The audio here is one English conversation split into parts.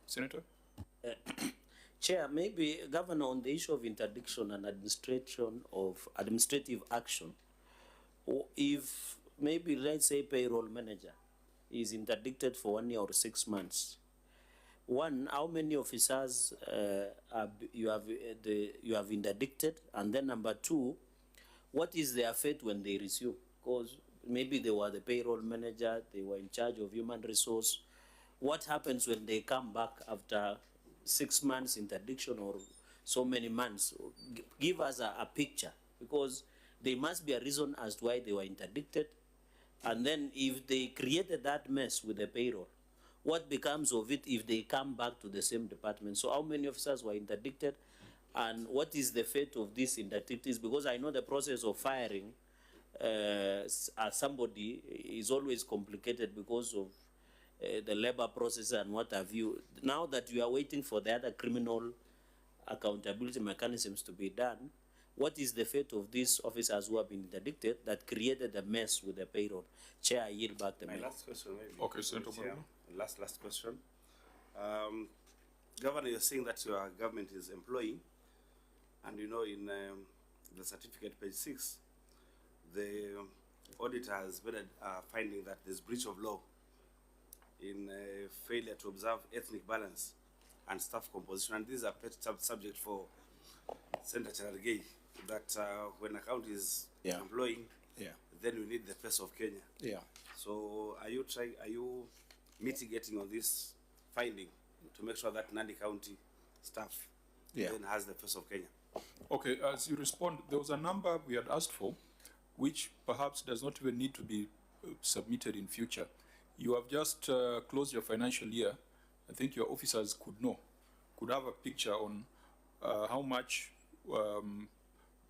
Senator? Chair, maybe Governor, on the issue of interdiction and administration of administrative action, or if maybe let's say payroll manager is interdicted for 1 year or 6 months, one, how many officers you have interdicted, and then number two, what is their fate when they resume? Because maybe they were the payroll manager, they were in charge of human resource. What happens when they come back after 6 months interdiction or so many months? Give us a picture, because there must be a reason as to why they were interdicted. And then if they created that mess with the payroll, what becomes of it if they come back to the same department? So how many officers were interdicted, and what is the fate of these interdictees? Because I know the process of firing somebody is always complicated because of the labor process and what have you. Now that you are waiting for the other criminal accountability mechanisms to be done, what is the fate of these officers who have been interdicted that created a mess with the payroll? Chair, I yield back the mic. My last question, maybe. Okay, Senator Bruno. Last question. Governor, you're saying that your government is employing, and you know in the certificate, page 6, the auditor has made a finding that there's breach of law in failure to observe ethnic balance and staff composition. And this is a pet subject for Senator Cherargei, that when a county is employing, then we need the face of Kenya. So are you mitigating on this finding to make sure that Nandi County staff then has the face of Kenya? Okay, as you respond, there was a number we had asked for, which perhaps does not even need to be submitted in future. You have just closed your financial year. I think your officers could have a picture on how much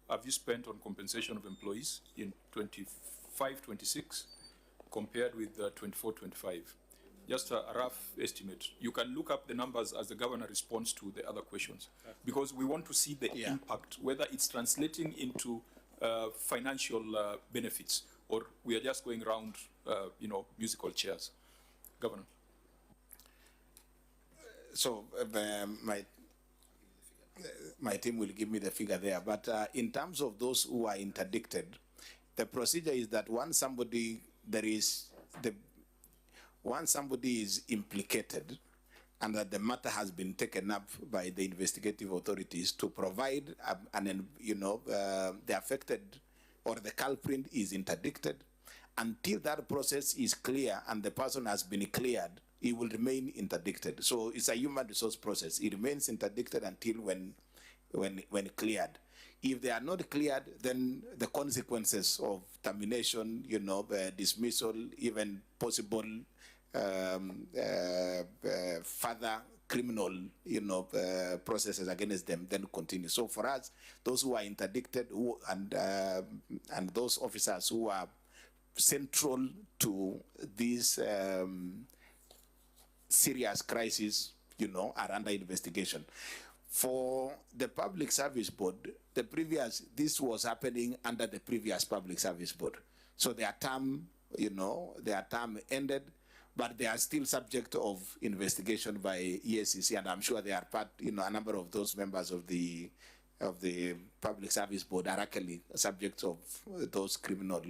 have you spent on compensation of employees in 25-26 compared with 24-25. Just a rough estimate. You can look up the numbers as the governor responds to the other questions, because we want to see the impact, whether it's translating into financial benefits, or we are just going around, musical chairs. Governor. So my team will give me the figure there, but in terms of those who are interdicted, the procedure is that once somebody is implicated and that the matter has been taken up by the investigative authorities, to provide the affected or the culprit is interdicted, until that process is clear and the person has been cleared, he will remain interdicted. So it's a human resource process. It remains interdicted until when cleared. If they are not cleared, then the consequences of termination, dismissal, even possible further criminal, processes against them then continue. So for us, those who are interdicted and those officers who are central to this serious crisis, are under investigation. For the Public Service Board, this was happening under the previous Public Service Board. So their term, ended, but they are still subject of investigation by EACC, and I'm sure they are part, a number of those members of the Public Service Board are actually subject of those criminal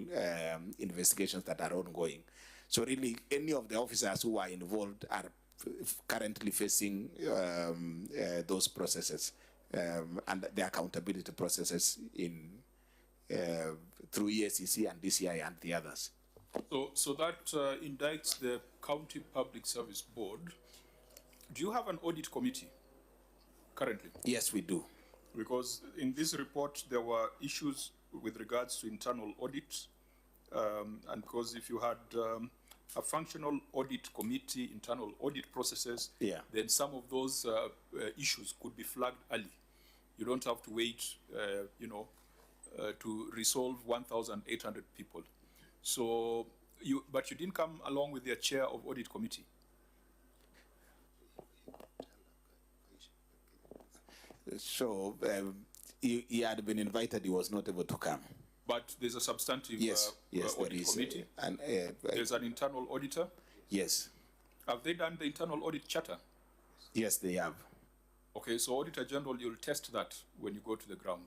investigations that are ongoing. So really, any of the officers who are involved are currently facing those processes and the accountability processes through EACC and DCI and the others. So that indicts the County Public Service Board. Do you have an audit committee currently? Yes, we do. Because in this report, there were issues with regards to internal audits. And because if you had a functional audit committee, internal audit processes, then some of those issues could be flagged early. You don't have to wait, to resolve 1,800 people. So, but you didn't come along with the chair of audit committee. So he had been invited, he was not able to come. But there's a substantive audit committee, and there's an internal auditor. Yes. Have they done the internal audit charter? Yes, they have. Okay, so Auditor General, you'll test that when you go to the ground.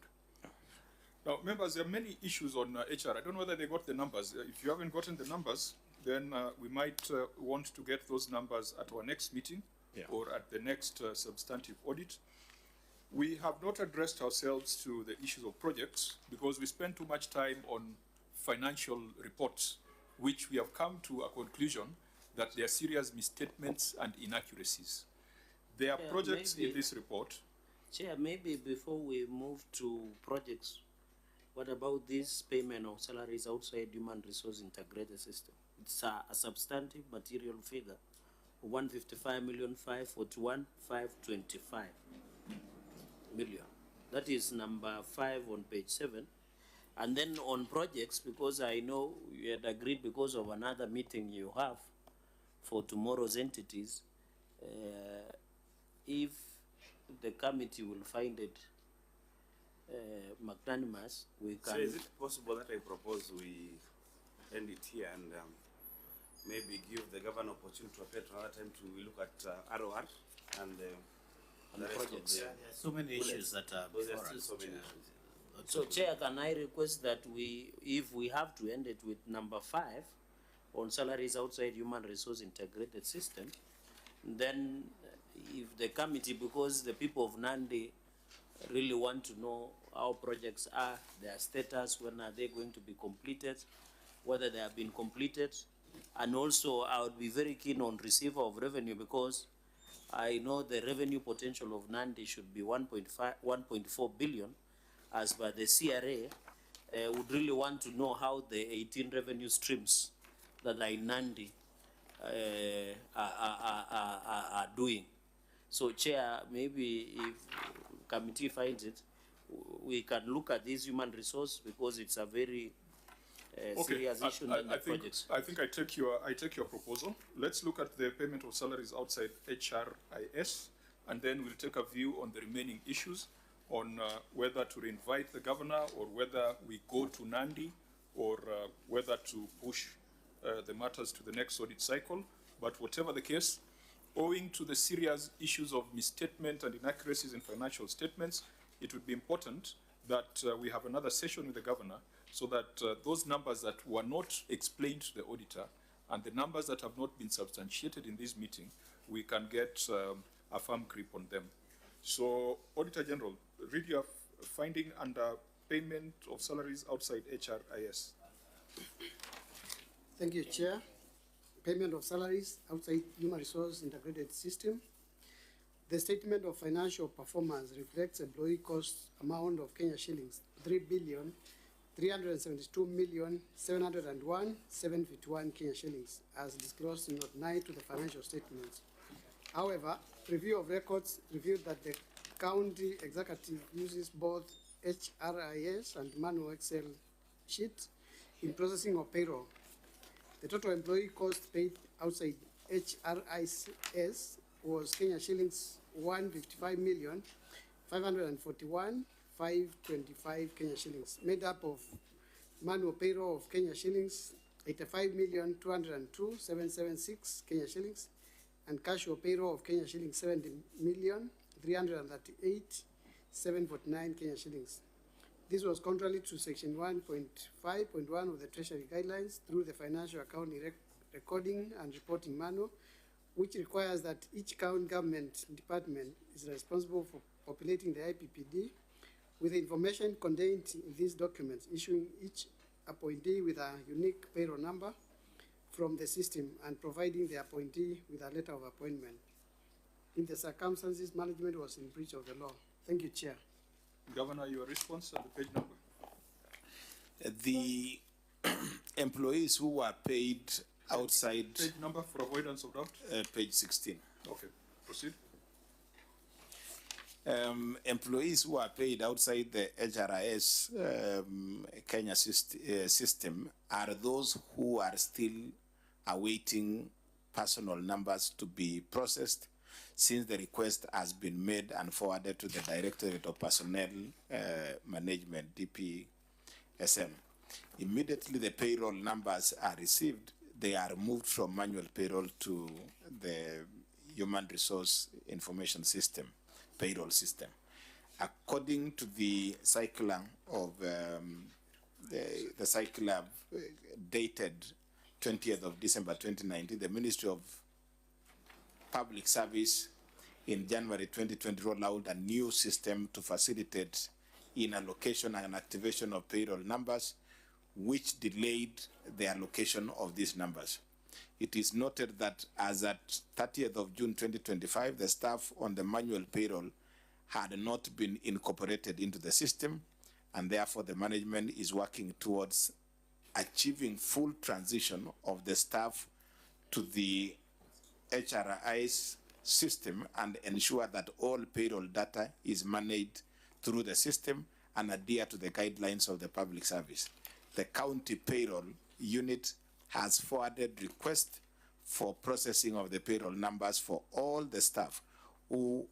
Now, members, there are many issues on HR. I don't know whether they got the numbers. If you haven't gotten the numbers, then we might want to get those numbers at our next meeting or at the next substantive audit. We have not addressed ourselves to the issues of projects because we spend too much time on financial reports, which we have come to a conclusion that there are serious misstatements and inaccuracies. There are projects in this report. Chair, maybe before we move to projects, what about this payment of salaries outside human resource integrated system? It's a substantive material figure, 155,541,525 million. That is number 5 on page 7. And then on projects, because I know you had agreed because of another meeting you have for tomorrow's entities, if the committee will find it magnanimous, we can... So is it possible that I propose we end it here and maybe give the governor opportunity to appear to another time to look at ROR and the projects? There are so many issues that are before us. So many issues. So, Chair, can I request that if we have to end it with number 5 on salaries outside human resource integrated system, then if the committee, because the people of Nandi really want to know how projects are, their status, when are they going to be completed, whether they have been completed, and also I would be very keen on receiver of revenue because I know the revenue potential of Nandi should be 1.4 billion. As by the CRA, would really want to know how the 18 revenue streams that are in Nandi are doing. So, Chair, maybe if committee finds it, we can look at this human resource because it's a very serious issue in the projects. I think I take your proposal. Let's look at the payment of salaries outside HRIS, and then we'll take a view on the remaining issues on whether to invite the governor or whether we go to Nandi or whether to push the matters to the next audit cycle. But whatever the case, owing to the serious issues of misstatement and inaccuracies in financial statements, it would be important that we have another session with the governor so that those numbers that were not explained to the auditor and the numbers that have not been substantiated in this meeting, we can get a firm grip on them. So, Auditor General, read your finding under payment of salaries outside HRIS. Thank you, Chair. Payment of salaries outside human resource integrated system. The statement of financial performance reflects employee cost amount of Kenya shillings 3,372,701,751 Kenya shillings as disclosed in Note 9 to the financial statements. However, review of records revealed that the county executive uses both HRIS and manual Excel sheets in processing of payroll. The total employee cost paid outside HRIS was Kenya shillings 155,541,525 Kenya shillings, made up of manual payroll of Kenya shillings 85,202,776 Kenya shillings, and casual payroll of Kenya shillings 70,338,749 Kenya shillings. This was contrary to Section 1.5.1 of the Treasury Guidelines through the Financial Accounting Recording and Reporting Manual, which requires that each county government department is responsible for populating the IPPD with the information contained in these documents, issuing each appointee with a unique payroll number from the system and providing the appointee with a letter of appointment. In the circumstances, management was in breach of the law. Thank you, Chair. Governor, your response and the page number. The employees who were paid outside... Page number for avoidance of doubt? Page 16. Okay, proceed. Employees who are paid outside the HRIS Kenya system are those who are still awaiting personal numbers to be processed since the request has been made and forwarded to the Directorate of Personnel Management, DPSM. Immediately the payroll numbers are received, they are moved from manual payroll to the human resource information system, payroll system. According to the circular of the circular dated 20th of December 2019, the Ministry of Public Service in January 2020 rolled out a new system to facilitate in allocation and activation of payroll numbers, which delayed the allocation of these numbers. It is noted that as at 30th of June 2025, the staff on the manual payroll had not been incorporated into the system, and therefore the management is working towards achieving full transition of the staff to the HRI's system and ensure that all payroll data is managed through the system and adhere to the guidelines of the public service. The county payroll unit has forwarded requests for processing of the payroll numbers for all the staff who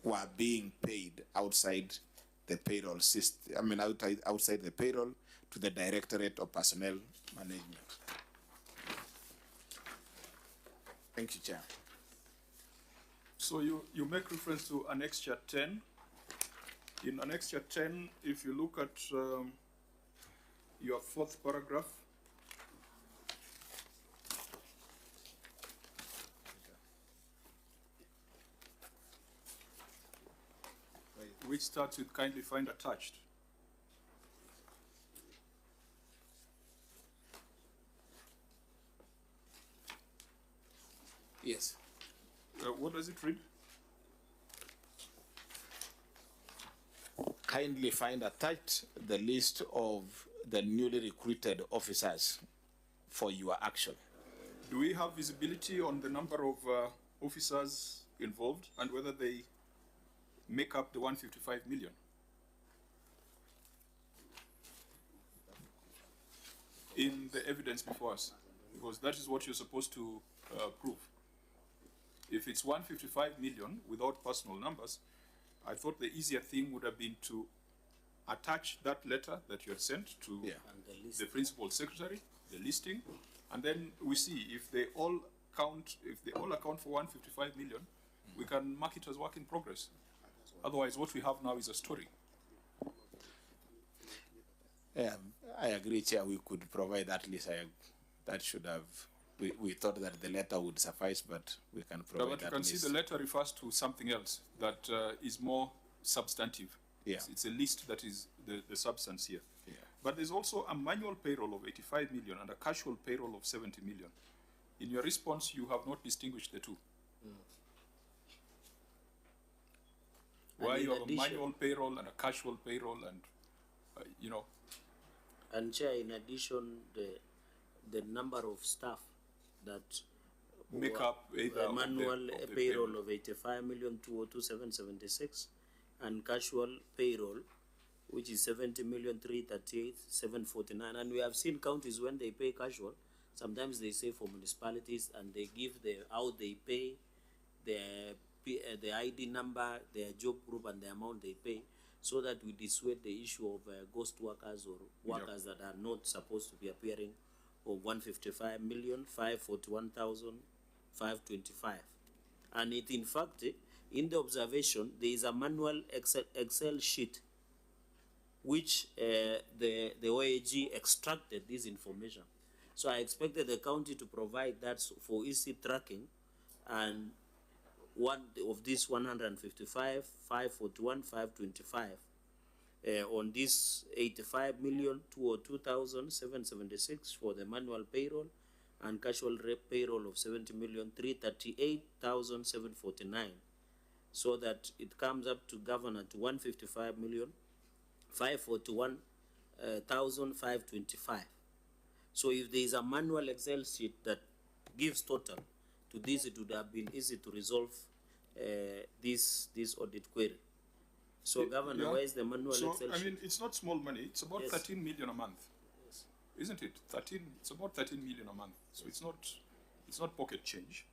were being paid outside the payroll system, outside the payroll, to the Directorate of Personnel Management. Thank you, Chair. So you make reference to Annexure 10. In Annexure 10, if you look at your fourth paragraph, which starts with kindly find attached. Yes. What does it read? Kindly find attached the list of the newly recruited officers for your action. Do we have visibility on the number of officers involved and whether they make up the 155 million? In the evidence before us, because that is what you're supposed to prove. If it's 155 million without personal numbers, I thought the easier thing would have been to attach that letter that you had sent to the principal secretary, the listing, and then we see if they all account for 155 million, we can mark it as work in progress. Otherwise, what we have now is a story. I agree, Chair. We could provide that list. That should have. We thought that the letter would suffice, but we can provide but that you can list. see the letter refers to something else that is more substantive. Yeah. It's a list that is the substance here. Yeah. But there's also a manual payroll of 85 million and a casual payroll of 70 million. In your response, you have not distinguished the two. Why you have a manual payroll and a casual payroll and, you know. And Chair, in addition, the number of staff that make up either manual payroll of 85,202,776 and casual payroll, which is 70,338,749. And we have seen counties when they pay casual, sometimes they say for municipalities and they give how they pay, the ID number, their job group and the amount they pay, so that we dissuade the issue of ghost workers or workers that are not supposed to be appearing, of 155,541,525. And it, in fact, in the observation, there is a manual Excel sheet which the OAG extracted this information. So I expected the county to provide that for easy tracking, and one of this 155, 541, 525 on this 85,202,776 for the manual payroll and casual payroll of 70,338,749, so that it comes up to governor to 155,541,525. So if there is a manual Excel sheet that gives total to this, it would have been easy to resolve this audit query. So, Governor, where is the manual Excel sheet? I mean, it's not small money. It's about 13 million a month, isn't it? 13. It's about 13 million a month. So it's not pocket change.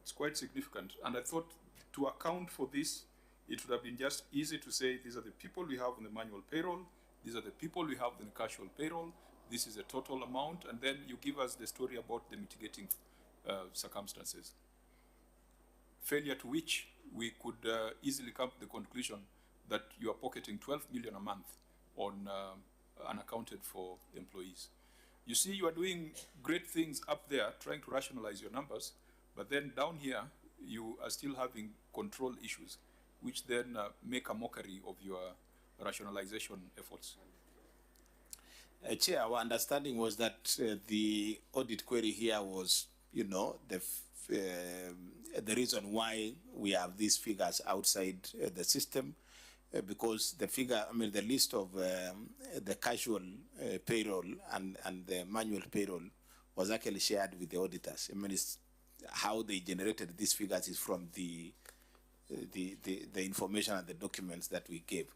It's quite significant. And I thought to account for this, it would have been just easy to say these are the people we have on the manual payroll. These are the people we have in the casual payroll. This is a total amount, and then you give us the story about the mitigating circumstances. failure to which we could easily come to the conclusion that you are pocketing 12 million a month on unaccounted for employees. You see, you are doing great things up there, trying to rationalize your numbers, but then down here, you are still having control issues, which then make a mockery of your rationalization efforts. Chair, our understanding was that the audit query here was, you know, the reason why we have these figures outside the system, because the figure, I mean, the list of the casual payroll and the manual payroll was actually shared with the auditors. I mean, it's how they generated these figures is from the information and the documents that we gave.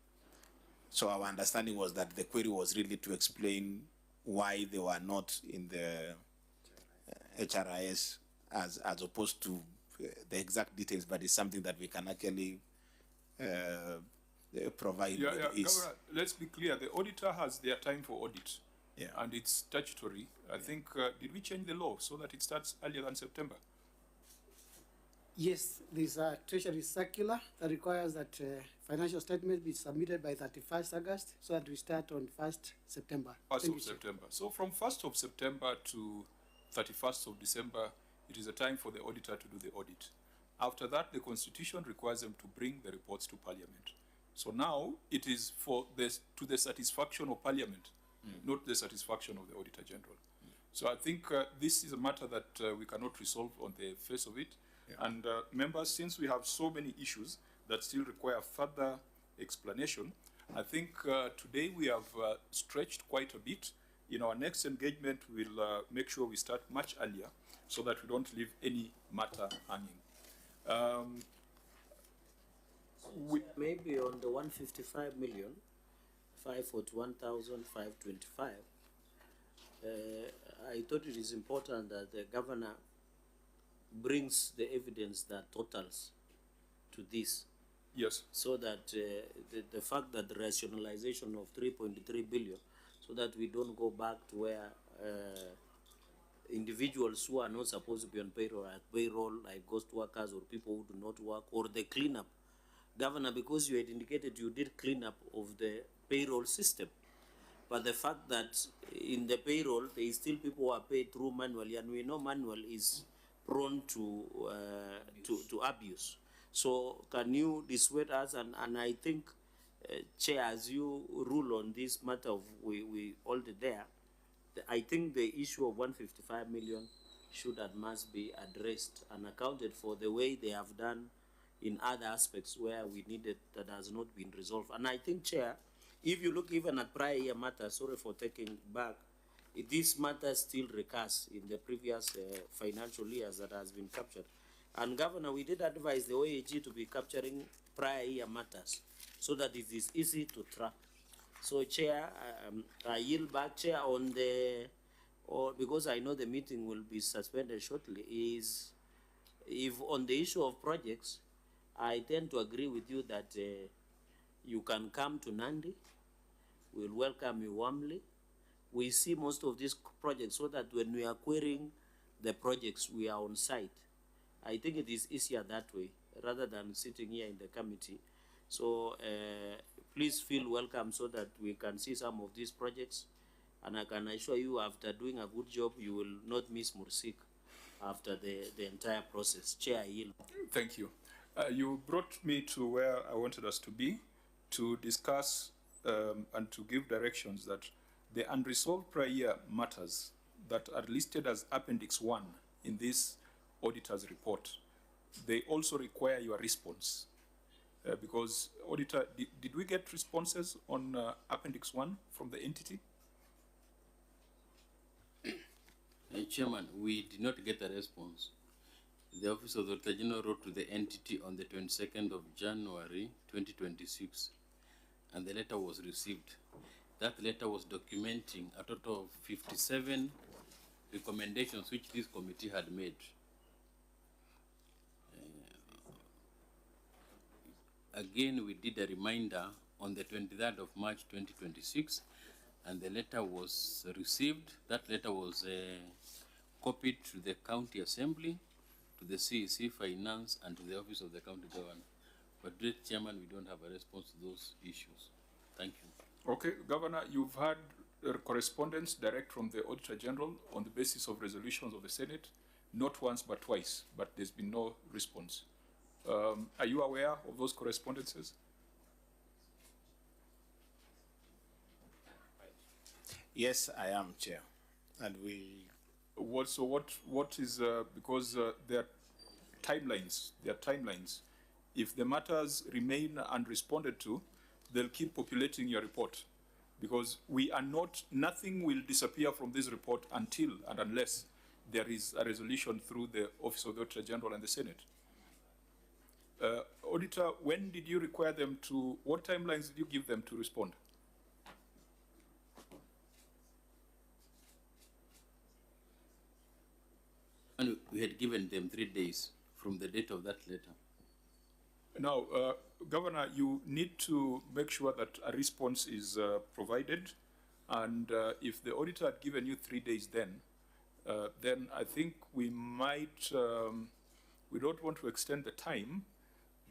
So our understanding was that the query was really to explain why they were not in the HRIS as opposed to the exact details, but it's something that we can actually provide. Governor, let's be clear, the auditor has their time for audit, and it's statutory. I think, did we change the law so that it starts earlier than September? Yes, there's a Treasury circular that requires that financial statements be submitted by 31st August so that we start on 1st September. 1st of September. So from 1st of September to 31st of December, it is a time for the auditor to do the audit. After that, the Constitution requires them to bring the reports to Parliament. So now it is for this, to the satisfaction of Parliament, not the satisfaction of the Auditor General. So I think this is a matter that we cannot resolve on the face of it. And members, since we have so many issues that still require further explanation, I think today we have stretched quite a bit. In our next engagement, we'll make sure we start much earlier so that we don't leave any matter hanging. Maybe on the 155 million, 541,525, I thought it is important that the governor brings the evidence that totals to this. Yes. So that the fact that the rationalization of 3.3 billion, so that we don't go back to where individuals who are not supposed to be on payroll, like ghost workers or people who do not work, or the cleanup. Governor, because you had indicated you did cleanup of the payroll system, but the fact that in the payroll, there is still people who are paid through manually, and we know manual is prone to abuse. So can you dissuade us? And I think, Chair, as you rule on this matter of we hold it there, I think the issue of 155 million should and must be addressed and accounted for the way they have done in other aspects where we needed that has not been resolved. And I think, Chair, if you look even at prior year matters, sorry for taking back, this matter still recurs in the previous financial years that has been captured. And Governor, we did advise the OAG to be capturing prior year matters so that it is easy to track. So, Chair, I yield back, Chair, on the, because I know the meeting will be suspended shortly, is if on the issue of projects, I tend to agree with you that you can come to Nandi. We'll welcome you warmly. We see most of these projects so that when we are querying the projects, we are on site. I think it is easier that way rather than sitting here in the committee. So please feel welcome so that we can see some of these projects. And I can assure you, after doing a good job, you will not miss Mursik after the entire process. Chair, I yield. Thank you. You brought me to where I wanted us to be, to discuss and to give directions that the unresolved prior year matters that are listed as Appendix 1 in this auditor's report, they also require your response. Because, Auditor, did we get responses on Appendix 1 from the entity? Chairman, we did not get a response. The Office of the Auditor General wrote to the entity on the 22nd of January 2026, and the letter was received. That letter was documenting a total of 57 recommendations which this committee had made. Again, we did a reminder on the 23rd of March 2026, and the letter was received. That letter was copied to the County Assembly, to the CEC, Finance, and to the Office of the County Governor. But, Great Chairman, we don't have a response to those issues. Thank you. Okay, Governor, you've had correspondence direct from the Auditor General on the basis of resolutions of the Senate, not once but twice, but there's been no response. Are you aware of those correspondences? Yes, I am, Chair. And we... What is, because there are timelines, If the matters remain unresponded to, they'll keep populating your report. Because nothing will disappear from this report until and unless there is a resolution through the Office of the Auditor General and the Senate. Auditor, when did you require them to, what timelines did you give them to respond? And we had given them 3 days from the date of that letter. Now, Governor, you need to make sure that a response is provided, and if the auditor had given you 3 days then I think we might, we don't want to extend the time,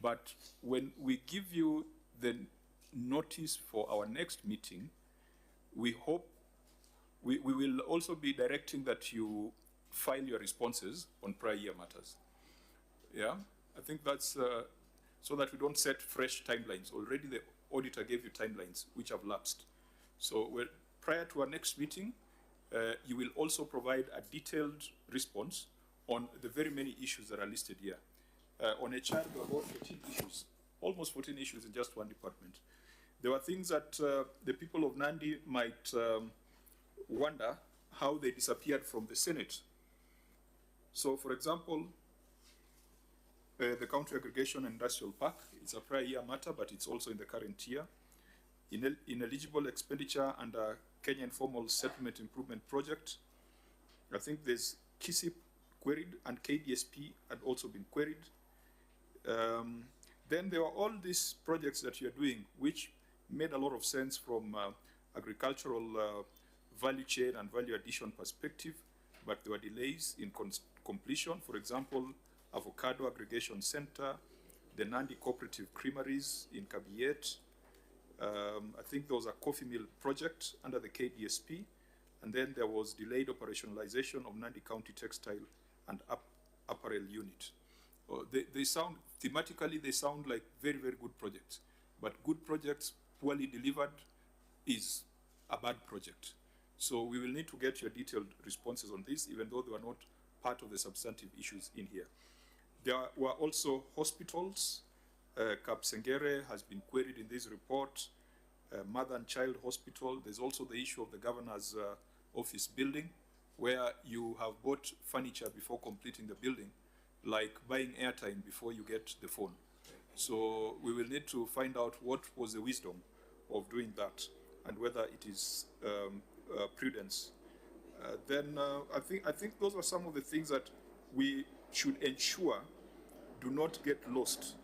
but when we give you the notice for our next meeting, we hope, we will also be directing that you file your responses on prior year matters. Yeah, I think that's so that we don't set fresh timelines. Already the auditor gave you timelines which have lapsed. So prior to our next meeting, you will also provide a detailed response on the very many issues that are listed here. On a chart, there were about 14 issues, almost 14 issues in just one department. There were things that the people of Nandi might wonder how they disappeared from the Senate. So, for example, the County Aggregation Industrial Park, it's a prior year matter, but it's also in the current year. Ineligible expenditure under Kenyan Formal Settlement Improvement Project. I think there's KISIP queried and KDSP had also been queried. Then there were all these projects that you're doing, which made a lot of sense from agricultural value chain and value addition perspective, but there were delays in completion. For example, Avocado Aggregation Center, the Nandi Cooperative Creameries in Kabiet. I think there was a coffee mill project under the KDSP, and then there was delayed operationalization of Nandi County Textile and Apparel Unit. They sound, thematically, they sound like very, very good projects, but good projects poorly delivered is a bad project. So we will need to get your detailed responses on this, even though they were not part of the substantive issues in here. There were also hospitals. Kapsengere has been queried in this report. Mother and Child Hospital. There's also the issue of the governor's office building, where you have bought furniture before completing the building, like buying airtime before you get the phone. So we will need to find out what was the wisdom of doing that and whether it is prudence. Then I think those are some of the things that we should ensure do not get lost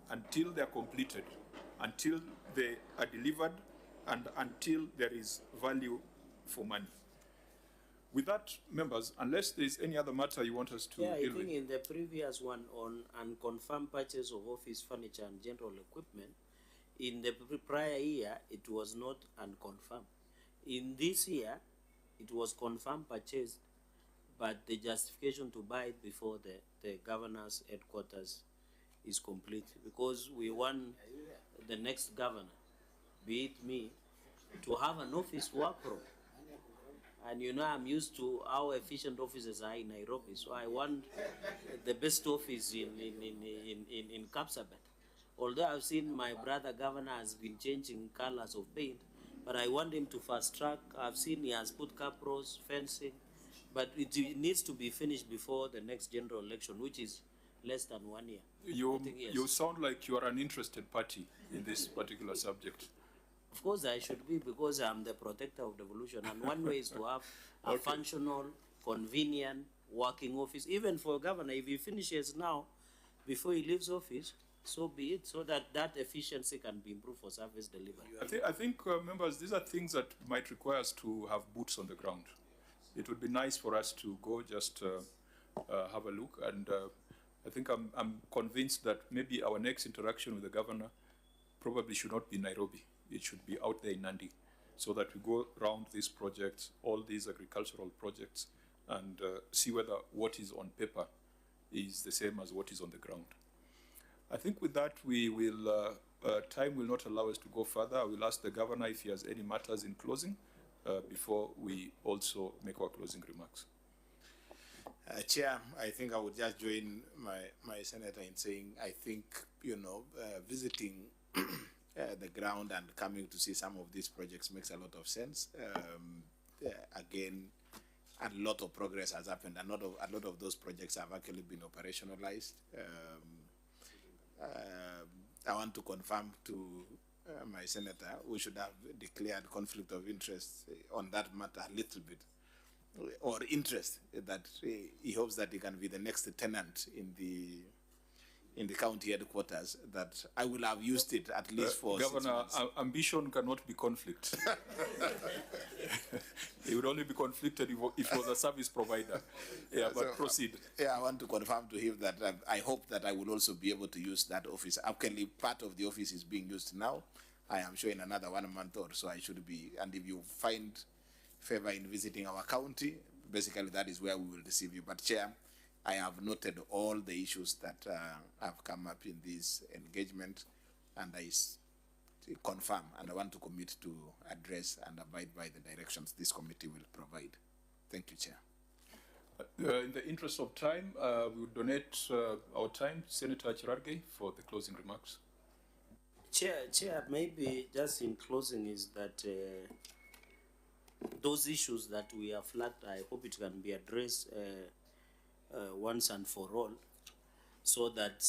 until they are completed, until they are delivered, and until there is value for money. With that, members, unless there is any other matter you want us to deal with. I think in the previous one on unconfirmed purchase of office furniture and general equipment, in the prior year, it was not unconfirmed. In this year, it was confirmed purchased, but the justification to buy it before the governor's headquarters is complete, because we want the next governor, be it me, to have an office work from. And you know, I'm used to how efficient offices are in Nairobi, so I want the best office in Kapsabet. Although I've seen my brother governor has been changing colors of paint, but I want him to fast track. I've seen he has put capros, fencing, but it needs to be finished before the next general election, which is less than 1 year. You sound like you are an interested party in this particular subject. Of course I should be, because I'm the protector of devolution, and one way is to have a functional, convenient, working office. Even for a governor, if he finishes now, before he leaves office, so be it, so that that efficiency can be improved for service delivery. I think members, these are things that might require us to have boots on the ground. It would be nice for us to go just have a look, and I think I'm convinced that maybe our next interaction with the governor probably should not be Nairobi. It should be out there in Nandi, so that we go around these projects, all these agricultural projects, and see whether what is on paper is the same as what is on the ground. I think with that, we will, time will not allow us to go further. I will ask the governor if he has any matters in closing before we also make our closing remarks. Chair, I think I would just join my senator in saying, I think, visiting the ground and coming to see some of these projects makes a lot of sense. Again, a lot of progress has happened. A lot of those projects have actually been operationalized. I want to confirm to my senator, we should have declared conflict of interest on that matter a little bit, or interest that he hopes that he can be the next tenant in the county headquarters, that I will have used it at least for Governor, 6 months. Ambition cannot be conflict. It would only be conflicted if it was a service provider. Yeah, but so, proceed. Yeah, I want to confirm to him that I hope that I will also be able to use that office. Actually, part of the office is being used now. I am sure in another 1 month or so I should be, and if you find favor in visiting our county, basically that is where we will receive you. But Chair, I have noted all the issues that have come up in this engagement, and I confirm and I want to commit to address and abide by the directions this committee will provide. Thank you, Chair. In the interest of time, we will donate our time to Senator Cherargei for the closing remarks. Chair, maybe just in closing is that those issues that we have flagged, I hope it can be addressed once and for all, so that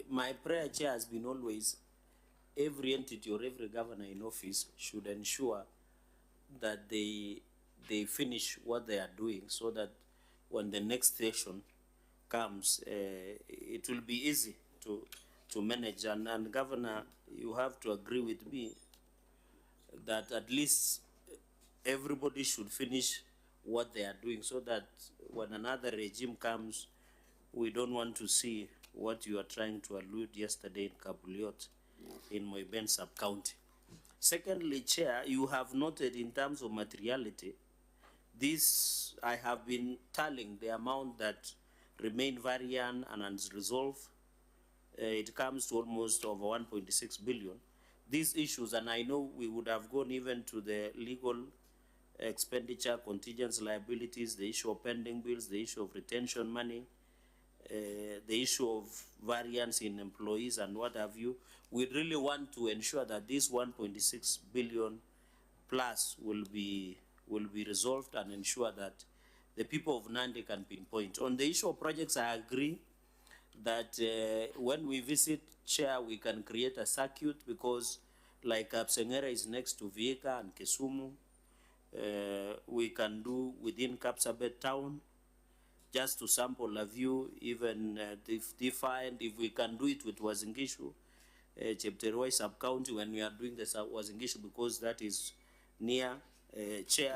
my prayer, Chair, has been always every entity or every governor in office should ensure that they finish what they are doing, so that when the next session comes, it will be easy to manage. And Governor, you have to agree with me that at least everybody should finish what they are doing, so that when another regime comes, we don't want to see what you are trying to allude yesterday in Kabuliot in Moiben sub-county. Secondly, Chair, you have noted in terms of materiality, this, I have been tallying the amount that remain variant and unresolved. It comes to almost over 1.6 billion. These issues, and I know we would have gone even to the legal expenditure, contingent liabilities, the issue of pending bills, the issue of retention money, the issue of variance in employees and what have you. We really want to ensure that this 1.6 billion plus will be resolved, and ensure that the people of Nandi can pinpoint. On the issue of projects, I agree that when we visit, Chair, we can create a circuit, because like Kapsengera is next to Vihiga and Kisumu. We can do within Kapsabet town, just to sample a view, even defined, if we can do it with Wazingishu, Chepteroi sub-county, when we are doing the Wazingishu, because that is near, Chair,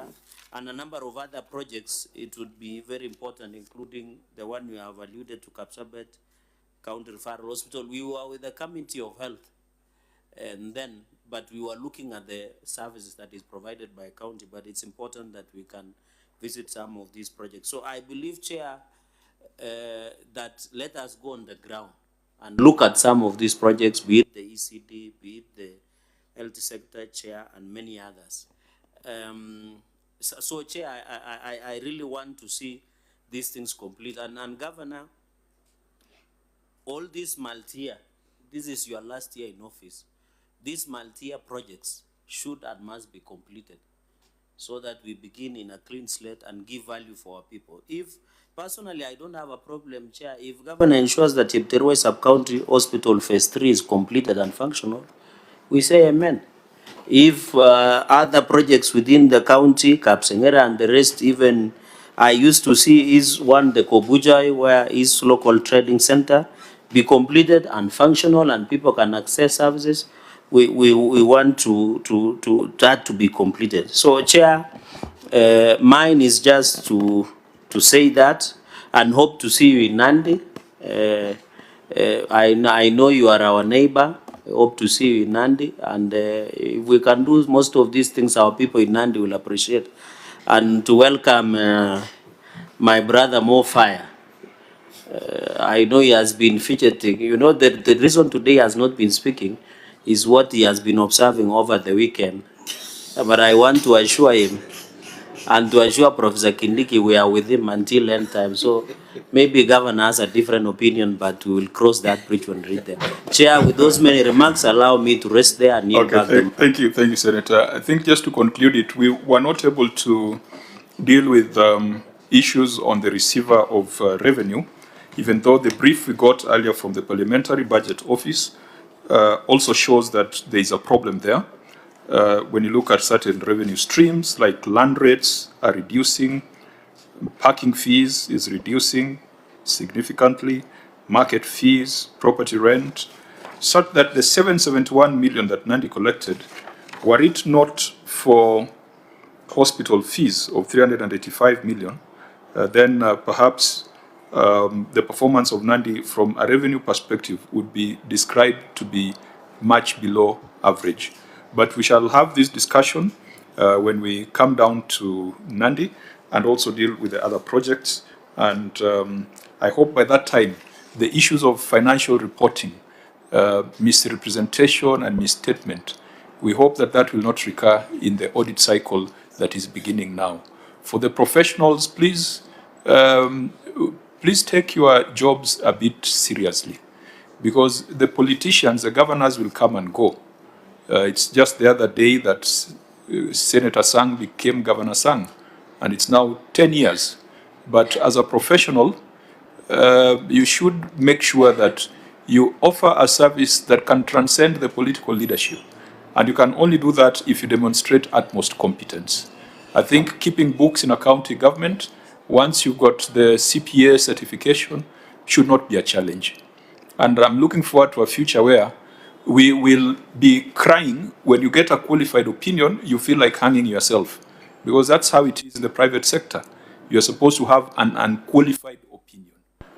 and a number of other projects. It would be very important, including the one you have alluded to, Kapsabet County Referral Hospital. We were with the Committee of Health, and then, but we were looking at the services that is provided by county, but it's important that we can visit some of these projects. So I believe, Chair, that let us go on the ground and look at some of these projects, be it the ECD, be it the health sector, Chair, and many others. So Chair, I really want to see these things complete. And Governor, all these multi-year, this is your last year in office, these multi-year projects should and must be completed, so that we begin in a clean slate and give value for our people. If, personally, I don't have a problem, Chair, if Governor ensures that Chepteroi Sub-County Hospital Phase 3 is completed and functional, we say amen. If other projects within the county, Kapsengera and the rest, even I used to see is one, the Kobujai, where is local trading center, be completed and functional and people can access services, we want that to be completed. So, Chair, mine is just to say that, and hope to see you in Nandi. I know you are our neighbor. I hope to see you in Nandi, and if we can do most of these things, our people in Nandi will appreciate. And to welcome my brother Mo Fire. I know he has been fidgeting. You know, the reason today he has not been speaking is what he has been observing over the weekend. But I want to assure him and to assure Professor Kindiki we are with him until end time. So maybe governor has a different opinion, but we will cross that bridge when we reach there. Chair, with those many remarks, allow me to rest there and yield back the Thank you, Senator. I think just to conclude it, we were not able to deal with issues on the receiver of revenue, even though the brief we got earlier from the Parliamentary Budget Office also shows that there is a problem there. When you look at certain revenue streams, like land rates are reducing, parking fees is reducing significantly, market fees, property rent, such that the 771 million that Nandi collected, were it not for hospital fees of 385 million, then perhaps the performance of Nandi from a revenue perspective would be described to be much below average. But we shall have this discussion when we come down to Nandi and also deal with the other projects. And I hope by that time, the issues of financial reporting, misrepresentation and misstatement, we hope that that will not recur in the audit cycle that is beginning now. For the professionals, please, please take your jobs a bit seriously, because the politicians, the governors will come and go. It's just the other day that Senator Sang became Governor Sang, and it's now 10 years. But as a professional, you should make sure that you offer a service that can transcend the political leadership. And you can only do that if you demonstrate utmost competence. I think keeping books in a county government, once you've got the CPA certification, should not be a challenge. And I'm looking forward to a future where we will be crying when you get a qualified opinion, you feel like hanging yourself. Because that's how it is in the private sector. You're supposed to have an unqualified opinion.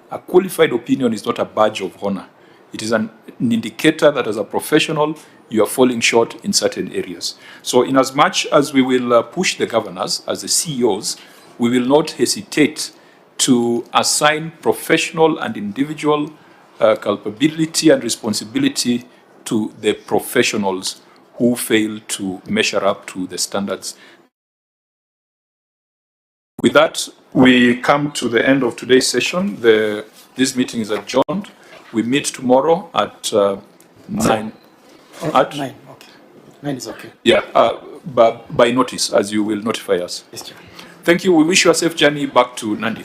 A qualified opinion is not a badge of honor. It is an indicator that as a professional, you are falling short in certain areas. So in as much as we will push the governors as the CEOs, we will not hesitate to assign professional and individual culpability and responsibility to the professionals who fail to measure up to the standards. With that, we come to the end of today's session. This meeting is adjourned. We meet tomorrow at 9. At 9, okay. 9 is okay. Yeah, by notice, as you will notify us. Yes, Chair. Thank you. We wish you a safe journey back to Nandi.